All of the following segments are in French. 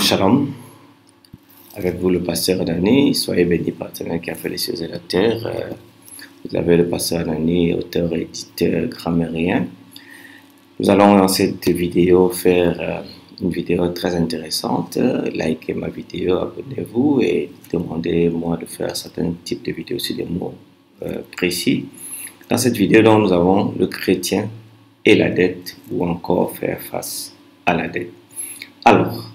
Shalom, avec vous le pasteur Anani, soyez bénis par l'Éternel qui a fait les cieux et la terre. Vous avez le pasteur Anani, auteur et éditeur grammairien. Nous allons dans cette vidéo faire une vidéo très intéressante. Likez ma vidéo, abonnez-vous et demandez-moi de faire certains types de vidéos sur des mots précis. Dans cette vidéo, donc, nous avons le chrétien et la dette, ou encore faire face à la dette. Alors,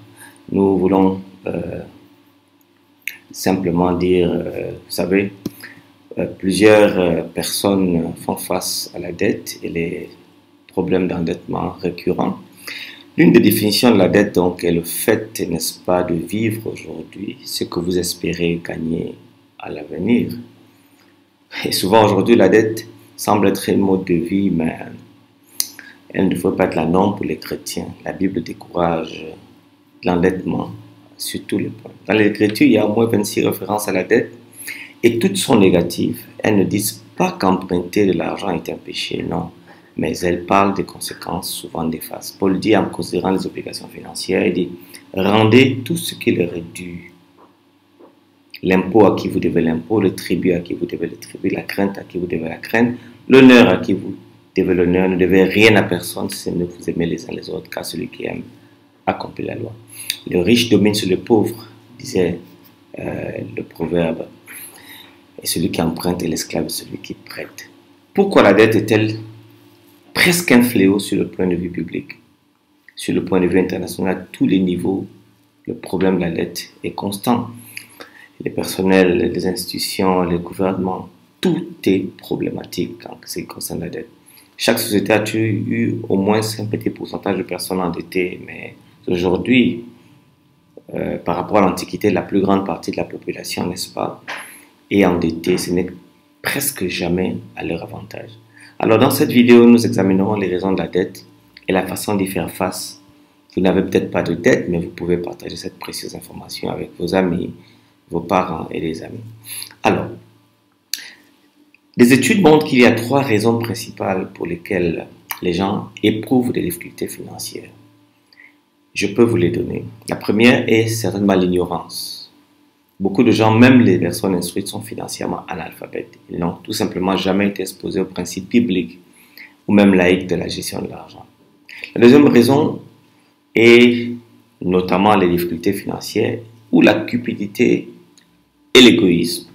nous voulons simplement dire, vous savez, plusieurs personnes font face à la dette et les problèmes d'endettement récurrents. L'une des définitions de la dette, donc, est le fait, n'est-ce pas, de vivre aujourd'hui ce que vous espérez gagner à l'avenir. Et souvent, aujourd'hui, la dette semble être un mode de vie, mais elle ne devrait pas être la norme pour les chrétiens. La Bible décourage l'endettement sur tous les points. Dans l'Écriture, il y a au moins 26 références à la dette et toutes sont négatives. Elles ne disent pas qu'emprunter de l'argent est un péché, non, mais elles parlent des conséquences souvent néfastes. Paul dit, en considérant les obligations financières, il dit « Rendez tout ce qui leur est dû. L'impôt à qui vous devez l'impôt, le tribut à qui vous devez le tribut, la crainte à qui vous devez la crainte, l'honneur à qui vous devez l'honneur. Ne devez rien à personne si ne vous aimez les uns les autres, car celui qui aime accomplit la loi. Le riche domine sur le pauvre, disait le proverbe, et celui qui emprunte est l'esclave de celui qui prête. Pourquoi la dette est-elle presque un fléau sur le point de vue biblique? Sur le point de vue international, à tous les niveaux, le problème de la dette est constant. Les personnels, les institutions, les gouvernements, tout est problématique en ce qui concerne la dette. Chaque société a eu au moins un petit pourcentage de personnes endettées, mais aujourd'hui, par rapport à l'Antiquité, la plus grande partie de la population, n'est-ce pas, est endettée. Ce n'est presque jamais à leur avantage. Alors, dans cette vidéo, nous examinerons les raisons de la dette et la façon d'y faire face. Vous n'avez peut-être pas de dette, mais vous pouvez partager cette précieuse information avec vos amis, vos parents et les amis. Alors, les études montrent qu'il y a 3 raisons principales pour lesquelles les gens éprouvent des difficultés financières. Je peux vous les donner. La première est certainement l'ignorance. Beaucoup de gens, même les personnes instruites, sont financièrement analphabètes. Ils n'ont tout simplement jamais été exposés aux principes bibliques ou même laïques de la gestion de l'argent. La deuxième raison est notamment les difficultés financières ou la cupidité et l'égoïsme.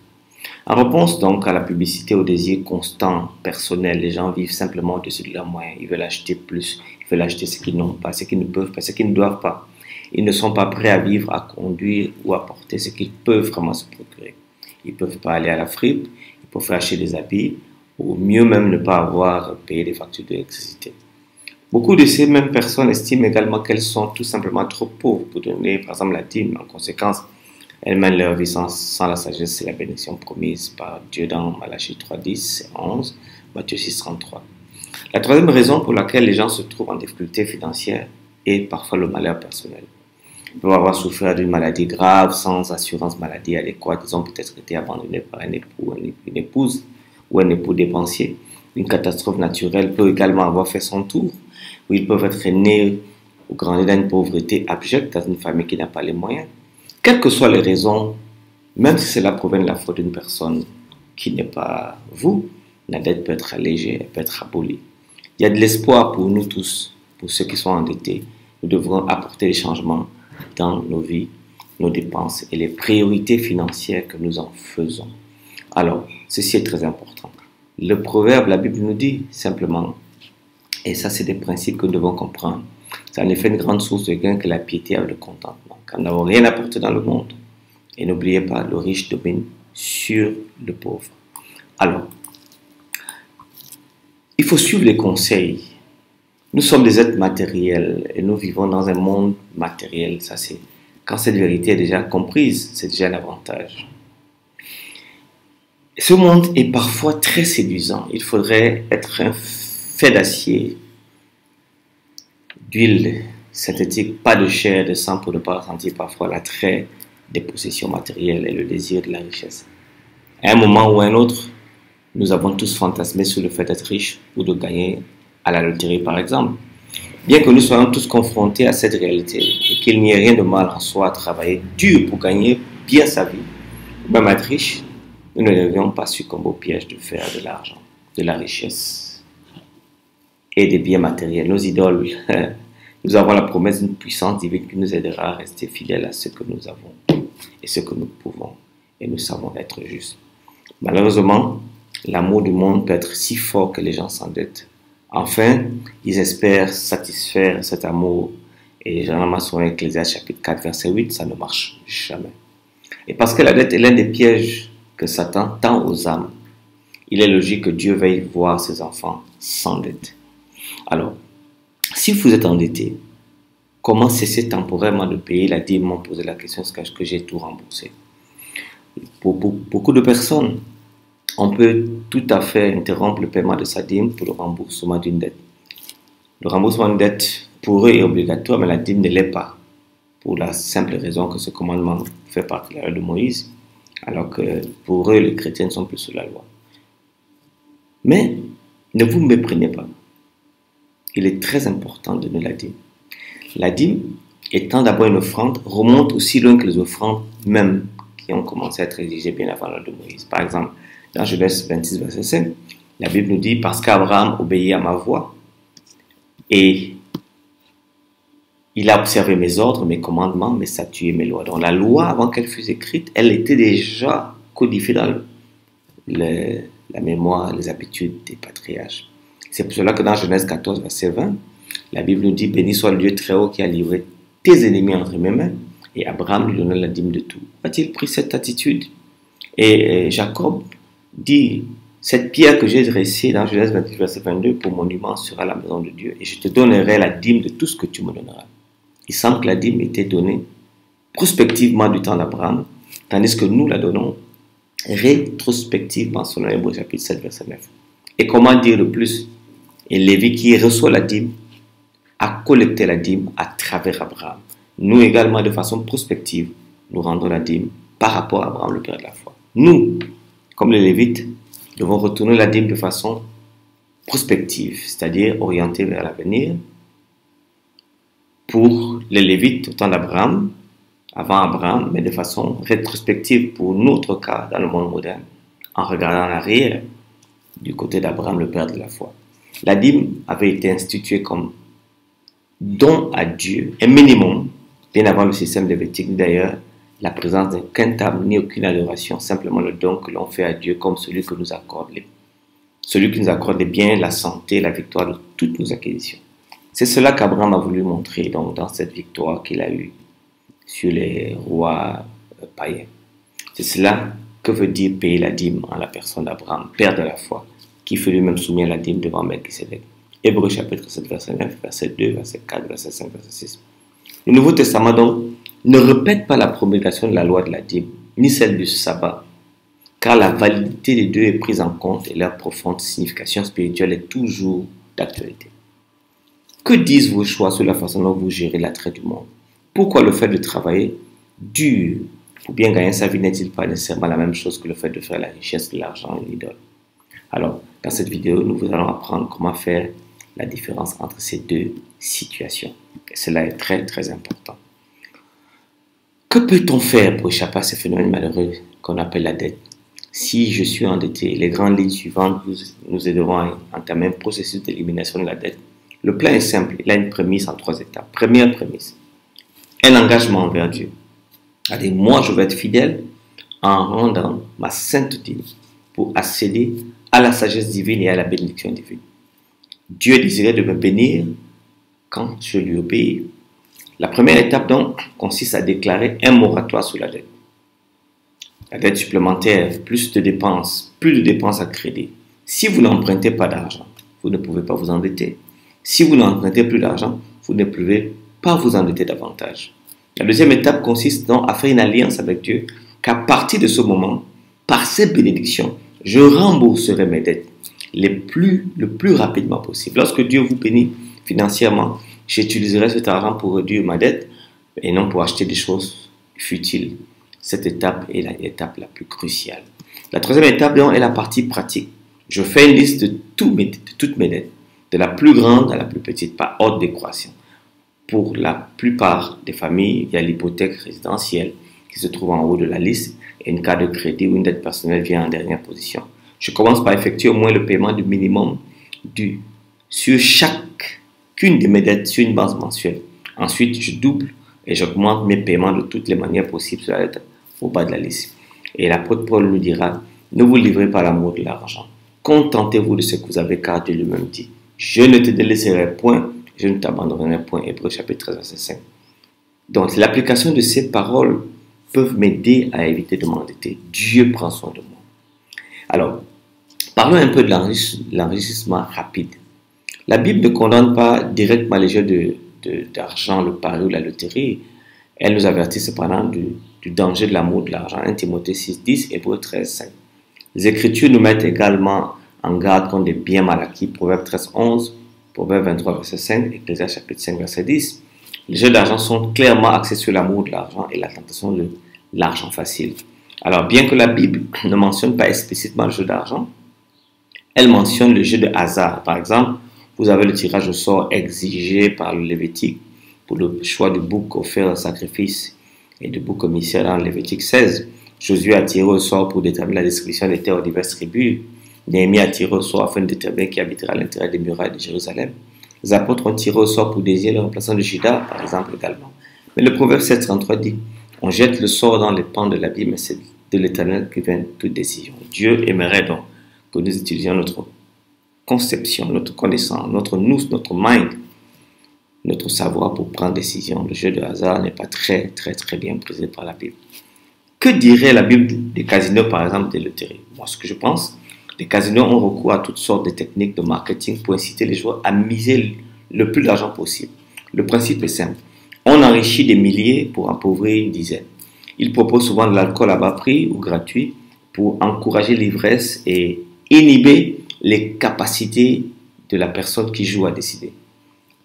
En réponse donc à la publicité, au désir constant, personnel, les gens vivent simplement au-dessus de leurs moyens. Ils veulent acheter plus, ils veulent acheter ce qu'ils n'ont pas, ce qu'ils ne peuvent pas, ce qu'ils ne doivent pas. Ils ne sont pas prêts à vivre, à conduire ou à porter ce qu'ils peuvent vraiment se procurer. Ils ne peuvent pas aller à la fripe, ils peuvent acheter des habits, ou mieux même ne pas avoir payé des factures d'électricité. Beaucoup de ces mêmes personnes estiment également qu'elles sont tout simplement trop pauvres pour donner, par exemple, la dîme. En conséquence, elles mènent leur vie sans la sagesse et la bénédiction promise par Dieu dans Malachie 3:10 et 11, Matthieu 6:33. La troisième raison pour laquelle les gens se trouvent en difficulté financière est parfois le malheur personnel. Ils peuvent avoir souffert d'une maladie grave sans assurance maladie adéquate. Ils ont peut-être été abandonnés par un époux, une épouse ou un époux dépensier. Une catastrophe naturelle peut également avoir fait son tour, ou ils peuvent être nés ou grandir dans une pauvreté abjecte dans une famille qui n'a pas les moyens. Quelles que soient les raisons, même si cela provient de la faute d'une personne qui n'est pas vous, la dette peut être allégée, elle peut être abolie. Il y a de l'espoir pour nous tous, pour ceux qui sont endettés. Nous devrons apporter des changements dans nos vies, nos dépenses et les priorités financières que nous en faisons. Alors, ceci est très important. Le proverbe, la Bible nous dit simplement, et ça c'est des principes que nous devons comprendre, c'est en effet une grande source de gain que la piété avec le contentement. Car nous n'avons rien apporté dans le monde. Et n'oubliez pas, le riche domine sur le pauvre. Alors, il faut suivre les conseils. Nous sommes des êtres matériels et nous vivons dans un monde matériel. Ça, c'est quand cette vérité est déjà comprise, c'est déjà un avantage. Ce monde est parfois très séduisant. Il faudrait être un fait d'acier, d'huile synthétique, pas de chair, de sang pour ne pas ressentir parfois l'attrait des possessions matérielles et le désir de la richesse. À un moment ou à un autre, nous avons tous fantasmé sur le fait d'être riche ou de gagner à la loterie par exemple. Bien que nous soyons tous confrontés à cette réalité et qu'il n'y ait rien de mal en soi à travailler dur pour gagner bien sa vie, ou même être riche, nous ne devions pas succomber au piège de faire de l'argent, de la richesse et des biens matériels. Nos idoles, nous avons la promesse d'une puissance divine qui nous aidera à rester fidèles à ce que nous avons et ce que nous pouvons et nous savons être justes. Malheureusement, l'amour du monde peut être si fort que les gens s'endettent. Enfin, ils espèrent satisfaire cet amour. Et généralement, sur Ecclésiaste chapitre 4, verset 8, ça ne marche jamais. Et parce que la dette est l'un des pièges que Satan tend aux âmes, il est logique que Dieu veuille voir ses enfants sans dette. Alors, si vous êtes endetté, comment cesser temporairement de payer la dîme? M'ont posé la question, est-ce que j'ai tout remboursé? Pour beaucoup de personnes, on peut tout à fait interrompre le paiement de sa dîme pour le remboursement d'une dette. Le remboursement d'une dette, pour eux, est obligatoire, mais la dîme ne l'est pas. Pour la simple raison que ce commandement fait partie de la loi de Moïse, alors que pour eux, les chrétiens ne sont plus sous la loi. Mais ne vous méprenez pas. Il est très important de donner la dîme. La dîme, étant d'abord une offrande, remonte aussi loin que les offrandes même qui ont commencé à être exigées bien avant la loi de Moïse. Par exemple, dans Genèse 26, verset 5, la Bible nous dit « Parce qu'Abraham obéit à ma voix et il a observé mes ordres, mes commandements, mes statuts et mes lois. » Donc la loi, avant qu'elle fût écrite, elle était déjà codifiée dans la mémoire, les habitudes des patriarches. C'est pour cela que dans Genèse 14, verset 20, la Bible nous dit « Béni soit le Dieu très haut qui a livré tes ennemis entre mes mains. » Et Abraham lui donna la dîme de tout. A-t-il pris cette attitude? Et Jacob dit, cette pierre que j'ai dressée dans Genèse 28, verset 22, pour monument sera la maison de Dieu, et je te donnerai la dîme de tout ce que tu me donneras. Il semble que la dîme était donnée prospectivement du temps d'Abraham, tandis que nous la donnons rétrospectivement, selon Hébreux chapitre 7, verset 9. Et comment dire de plus? Et Lévi qui reçoit la dîme a collecté la dîme à travers Abraham. Nous également, de façon prospective, nous rendons la dîme par rapport à Abraham, le père de la foi. Nous, comme les Lévites, devons retourner la dîme de façon prospective, c'est-à-dire orientée vers l'avenir. Pour les Lévites au temps d'Abraham, avant Abraham, mais de façon rétrospective pour notre cas dans le monde moderne, en regardant en arrière du côté d'Abraham, le père de la foi. La dîme avait été instituée comme don à Dieu, un minimum, bien avant le système lévitique. D'ailleurs, la présence d'aucun table ni aucune adoration, simplement le don que l'on fait à Dieu comme celui qui nous accorde les biens, la santé, la victoire de toutes nos acquisitions. C'est cela qu'Abraham a voulu montrer donc, dans cette victoire qu'il a eue sur les rois païens. C'est cela que veut dire payer la dîme en la personne d'Abraham, père de la foi, qui fut lui-même soumis à la dîme devant Melchisédek. Hébreux chapitre 7, verset 9, verset 2, verset 4, verset 5, verset 6. Le Nouveau Testament donc ne répète pas la promulgation de la loi de la dîme, ni celle du sabbat, car la validité des deux est prise en compte et leur profonde signification spirituelle est toujours d'actualité. Que disent vos choix sur la façon dont vous gérez l'attrait du monde? Pourquoi le fait de travailler dur pour bien gagner sa vie n'est-il pas nécessairement la même chose que le fait de faire la richesse de l'argent une idole? Alors, dans cette vidéo, nous allons apprendre comment faire la différence entre ces deux situations. Et cela est très, très important. Que peut-on faire pour échapper à ces phénomènes malheureux qu'on appelle la dette? Si je suis endetté, les grandes lignes suivantes nous aideront à entamer un processus d'élimination de la dette. Le plan est simple, il a une prémisse en 3 étapes. Première prémisse, un engagement envers Dieu. C'est-à-dire, moi, je vais être fidèle en rendant ma sainte dîme pour accéder à la sagesse divine et à la bénédiction divine. Dieu désirait de me bénir quand je lui obéis. La première étape, donc, consiste à déclarer un moratoire sur la dette. La dette supplémentaire, plus de dépenses à crédit. Si vous n'empruntez pas d'argent, vous ne pouvez pas vous endetter. Si vous n'empruntez plus d'argent, vous ne pouvez pas vous endetter davantage. La deuxième étape consiste donc à faire une alliance avec Dieu, qu'à partir de ce moment, par ces bénédictions, je rembourserai mes dettes le plus rapidement possible. Lorsque Dieu vous bénit financièrement, j'utiliserai cet argent pour réduire ma dette et non pour acheter des choses futiles. Cette étape est l'étape la plus cruciale. La troisième étape donc, est la partie pratique. Je fais une liste de toutes mes dettes. de la plus grande à la plus petite, par ordre de décroissance. Pour la plupart des familles, il y a l'hypothèque résidentielle qui se trouve en haut de la liste et une carte de crédit ou une dette personnelle vient en dernière position. Je commence par effectuer au moins le paiement du minimum dû sur chacune de mes dettes sur une base mensuelle. Ensuite, je double et j'augmente mes paiements de toutes les manières possibles sur la lettre au bas de la liste. Et l'apôtre Paul nous dira, ne vous livrez pas à l'amour de l'argent. Contentez-vous de ce que vous avez, car Dieu lui-même dit, je ne te délaisserai point, je ne t'abandonnerai point. Hébreux chapitre 13, verset 5. Donc, l'application de ces paroles peuvent m'aider à éviter de m'endetter. Dieu prend soin de moi. Alors, parlons un peu de l'enrichissement rapide. La Bible ne condamne pas directement les jeux d'argent, le pari ou la loterie. Elle nous avertit cependant du danger de l'amour de l'argent. 1 Timothée 6, 10, Hébreux 13, 5. Les Écritures nous mettent également en garde contre des biens mal acquis. Proverbe 13, 11, Proverbe 23, verset 5, Ecclésiaste chapitre 5, verset 10. Les jeux d'argent sont clairement axés sur l'amour de l'argent et la tentation de l'argent facile. Alors, bien que la Bible ne mentionne pas explicitement le jeu d'argent, elle mentionne le jeu de hasard. Par exemple, vous avez le tirage au sort exigé par le Lévitique pour le choix du bouc offert au sacrifice et du bouc commissaire dans le Lévitique 16. Josué a tiré au sort pour déterminer la distribution des terres aux diverses tribus. Néhémie a tiré au sort afin de déterminer qui habitera à l'intérieur des murailles de Jérusalem. Les apôtres ont tiré au sort pour désigner le remplaçant de Judas, par exemple, également. Mais le Proverbe 7,33 dit, on jette le sort dans les pans de l'abîme, mais c'est de l'Éternel que vient toute décision. Dieu aimerait donc que nous utilisions notre conception, notre connaissance, notre nous, notre mind, notre savoir pour prendre décision. Le jeu de hasard n'est pas très bien présenté par la Bible. Que dirait la Bible des casinos, par exemple, des loteries? Moi, ce que je pense, les casinos ont recours à toutes sortes de techniques de marketing pour inciter les joueurs à miser le plus d'argent possible. Le principe est simple. On enrichit des milliers pour appauvrir une dizaine. Ils proposent souvent de l'alcool à bas prix ou gratuit pour encourager l'ivresse et inhiber les capacités de la personne qui joue à décider.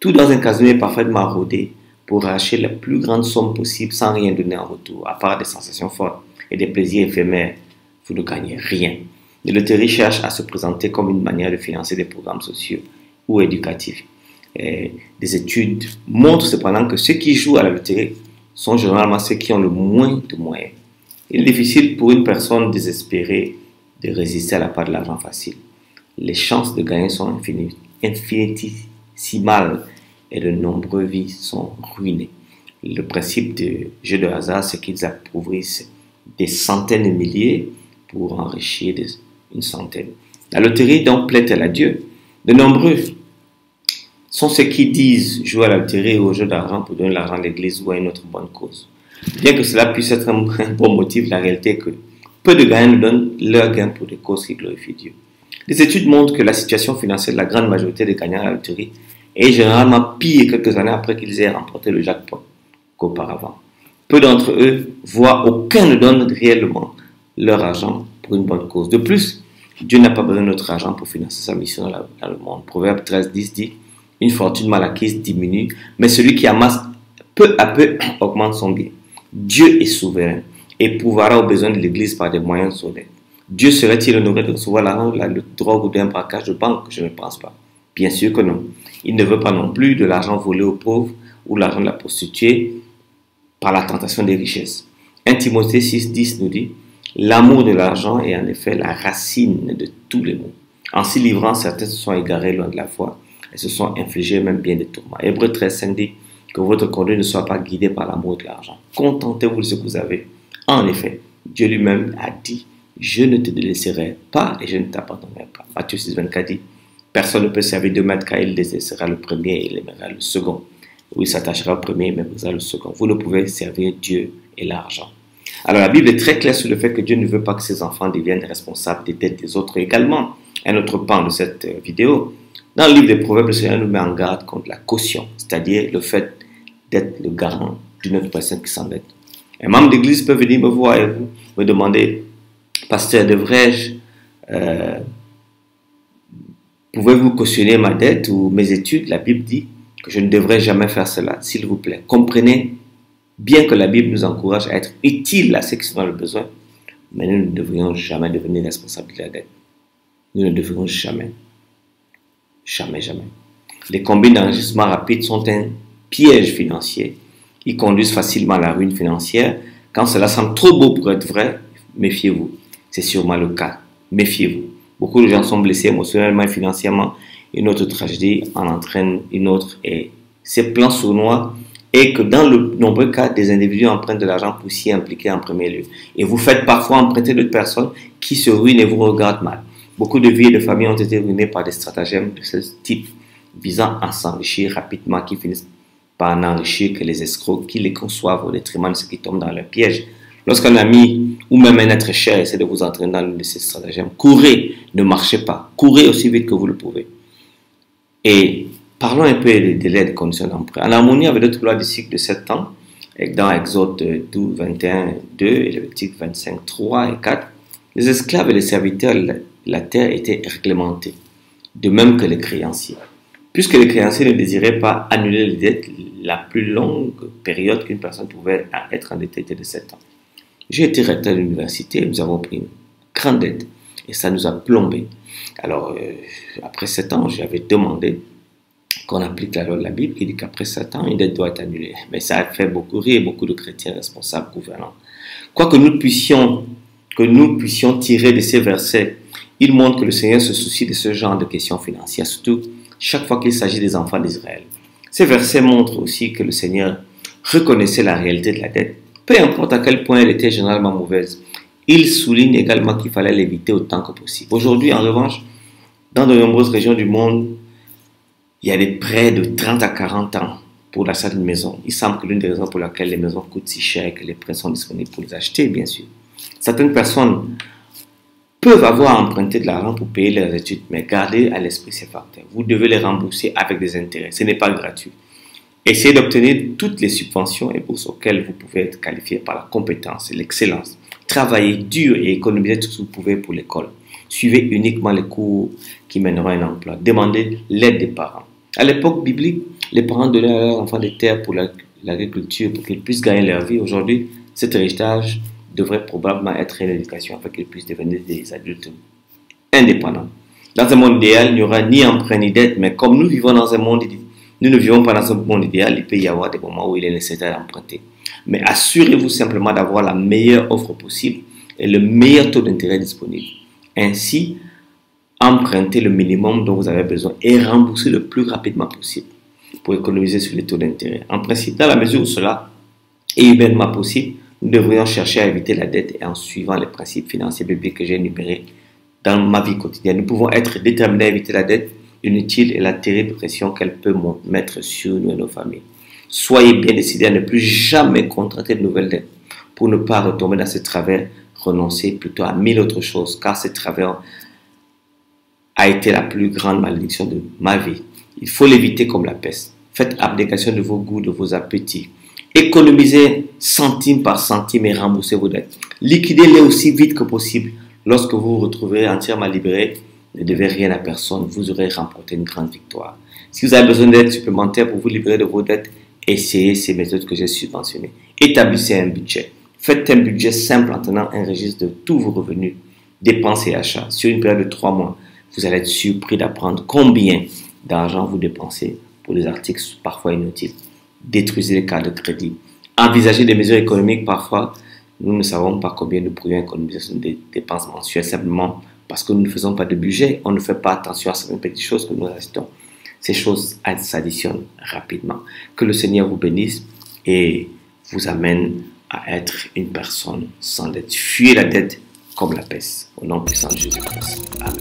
Tout dans un casino est parfaitement rodé pour arracher la plus grande somme possible sans rien donner en retour, à part des sensations fortes et des plaisirs éphémères. Vous ne gagnez rien. Les loteries cherchent à se présenter comme une manière de financer des programmes sociaux ou éducatifs. Et des études montrent cependant que ceux qui jouent à la loterie sont généralement ceux qui ont le moins de moyens. Il est difficile pour une personne désespérée de résister à la part de l'argent facile. Les chances de gagner sont infinitésimales et de nombreuses vies sont ruinées. Le principe du jeu de hasard, c'est qu'ils appauvrissent des centaines de milliers pour enrichir une centaine. La loterie donc plaît-elle à Dieu? De nombreux sont ceux qui disent jouer à la loterie ou au jeu d'argent pour donner l'argent à l'église ou à une autre bonne cause. Bien que cela puisse être un bon motif, la réalité est que peu de gagnants donnent leur gain pour des causes qui glorifient Dieu. Les études montrent que la situation financière de la grande majorité des gagnants à la loterie est généralement pire quelques années après qu'ils aient remporté le jackpot qu'auparavant. Peu d'entre eux, voire aucun, ne donnent réellement leur argent pour une bonne cause. De plus, Dieu n'a pas besoin de notre argent pour financer sa mission dans le monde. Proverbe 13, 10 dit, une fortune mal acquise diminue, mais celui qui amasse peu à peu augmente son bien. Dieu est souverain et pourvoira aux besoins de l'Église par des moyens honnêtes. Dieu serait-il honoré de recevoir l'argent de la drogue ou d'un braquage de banque? Je ne pense pas. Bien sûr que non. Il ne veut pas non plus de l'argent volé aux pauvres ou l'argent de la prostituée par la tentation des richesses. 1 Timothée 6, 10 nous dit, l'amour de l'argent est en effet la racine de tous les maux. En s'y livrant, certains se sont égarés loin de la foi et se sont infligés même bien des tourments. Hébreux 13, 5 dit que votre conduite ne soit pas guidée par l'amour de l'argent. Contentez-vous de ce que vous avez. En effet, Dieu lui-même a dit, je ne te délaisserai pas et je ne t'abandonnerai pas. Matthieu 6, 24 dit, personne ne peut servir deux maîtres car il délaissera le premier et il aimera le second. Ou il s'attachera au premier et méprisera le second. Vous ne pouvez servir Dieu et l'argent. Alors la Bible est très claire sur le fait que Dieu ne veut pas que ses enfants deviennent responsables des dettes des autres également. Un autre pan de cette vidéo. Dans le livre des Proverbes, le Seigneur nous met en garde contre la caution, c'est-à-dire le fait d'être le garant d'une autre personne qui s'endette. Un membre d'église peut venir me voir et me demander, pasteur, pouvez-vous cautionner ma dette ou mes études? La Bible dit que je ne devrais jamais faire cela, s'il vous plaît. Comprenez bien que la Bible nous encourage à être utile à ceux qui sont dans le besoin, mais nous ne devrions jamais devenir responsables de la dette. Nous ne devrions jamais. Jamais, jamais. Les combines d'enregistrement rapide sont un piège financier. Ils conduisent facilement à la ruine financière. Quand cela semble trop beau pour être vrai, méfiez-vous. C'est sûrement le cas. Méfiez-vous. Beaucoup de gens sont blessés émotionnellement et financièrement. Une autre tragédie en entraîne une autre. Et ces plans sournois est que dans de nombreux cas, des individus empruntent de l'argent pour s'y impliquer en premier lieu. Et vous faites parfois emprunter d'autres personnes qui se ruinent et vous regardent mal. Beaucoup de vies et de familles ont été ruinées par des stratagèmes de ce type, visant à s'enrichir rapidement, qui finissent par n'enrichir que les escrocs qui les conçoivent au détriment de ceux qui tombent dans leur piège. Lorsqu'un ami ou même un être cher essaie de vous entraîner dans l'un de ces stratagèmes, courez, ne marchez pas, courez aussi vite que vous le pouvez. Et parlons un peu des délais et des conditions d'emprunt. En harmonie avec d'autres lois du cycle de 7 ans, dans Exode 12, 21, 2 et Lévitique 25, 3 et 4, les esclaves et les serviteurs de la terre étaient réglementés, de même que les créanciers. Puisque les créanciers ne désiraient pas annuler les dettes, la plus longue période qu'une personne pouvait être endettée était de 7 ans. J'ai été recteur de l'université, nous avons pris une grande dette et ça nous a plombé. Alors, après 7 ans, j'avais demandé qu'on applique la loi de la Bible qui dit qu'après 7 ans, une dette doit être annulée. Mais ça a fait beaucoup rire beaucoup de chrétiens responsables, gouvernants. Quoi que nous puissions tirer de ces versets, il montre que le Seigneur se soucie de ce genre de questions financières, surtout chaque fois qu'il s'agit des enfants d'Israël. Ces versets montrent aussi que le Seigneur reconnaissait la réalité de la dette, peu importe à quel point elle était généralement mauvaise. Il souligne également qu'il fallait l'éviter autant que possible. Aujourd'hui, en revanche, dans de nombreuses régions du monde, il y a des prêts de 30 à 40 ans pour l'achat d'une maison. Il semble que l'une des raisons pour laquelle les maisons coûtent si cher et que les prêts sont disponibles pour les acheter, bien sûr. Certaines personnes peuvent avoir emprunté de l'argent pour payer leurs études, mais gardez à l'esprit ces facteurs. Vous devez les rembourser avec des intérêts. Ce n'est pas gratuit. Essayez d'obtenir toutes les subventions et bourses auxquelles vous pouvez être qualifié par la compétence et l'excellence. Travaillez dur et économisez tout ce que vous pouvez pour l'école. Suivez uniquement les cours qui mèneront à un emploi. Demandez l'aide des parents. À l'époque biblique, les parents donnaient à leurs enfants des terres pour l'agriculture pour qu'ils puissent gagner leur vie. Aujourd'hui, cet héritage devrait probablement être une éducation afin qu'ils puissent devenir des adultes indépendants. Dans un monde idéal, il n'y aura ni emprunt ni dette, mais comme nous vivons dans un monde idéal, nous ne vivons pas dans un monde idéal, il peut y avoir des moments où il est nécessaire d'emprunter. Mais assurez-vous simplement d'avoir la meilleure offre possible et le meilleur taux d'intérêt disponible. Ainsi, empruntez le minimum dont vous avez besoin et remboursez le plus rapidement possible pour économiser sur les taux d'intérêt. En principe, dans la mesure où cela est humainement possible, nous devrions chercher à éviter la dette et en suivant les principes financiers bibliques que j'ai énumérés dans ma vie quotidienne. Nous pouvons être déterminés à éviter la dette inutile et la terrible pression qu'elle peut mettre sur nous et nos familles. Soyez bien décidés à ne plus jamais contracter de nouvelles dettes pour ne pas retomber dans ce travers. Renoncez plutôt à 1000 autres choses, car ce travers a été la plus grande malédiction de ma vie. Il faut l'éviter comme la peste. Faites abnégation de vos goûts, de vos appétits. Économisez centime par centime et remboursez vos dettes. Liquidez-les aussi vite que possible. Lorsque vous vous retrouverez entièrement libéré, ne devez rien à personne, vous aurez remporté une grande victoire. Si vous avez besoin d'aide supplémentaire pour vous libérer de vos dettes, essayez ces méthodes que j'ai subventionnées. Établissez un budget. Faites un budget simple en tenant un registre de tous vos revenus, dépenses et achats. Sur une période de 3 mois, vous allez être surpris d'apprendre combien d'argent vous dépensez pour des articles parfois inutiles. Détruisez les cartes de crédit. Envisagez des mesures économiques parfois. Nous ne savons pas combien nous pourrions économiser sur des dépenses mensuelles simplement parce que nous ne faisons pas de budget. On ne fait pas attention à certaines petites choses que nous achetons. Ces choses s'additionnent rapidement. Que le Seigneur vous bénisse et vous amène à être une personne sans dette. Fuyez la dette comme la peste. Au nom puissant de Jésus-Christ. Amen.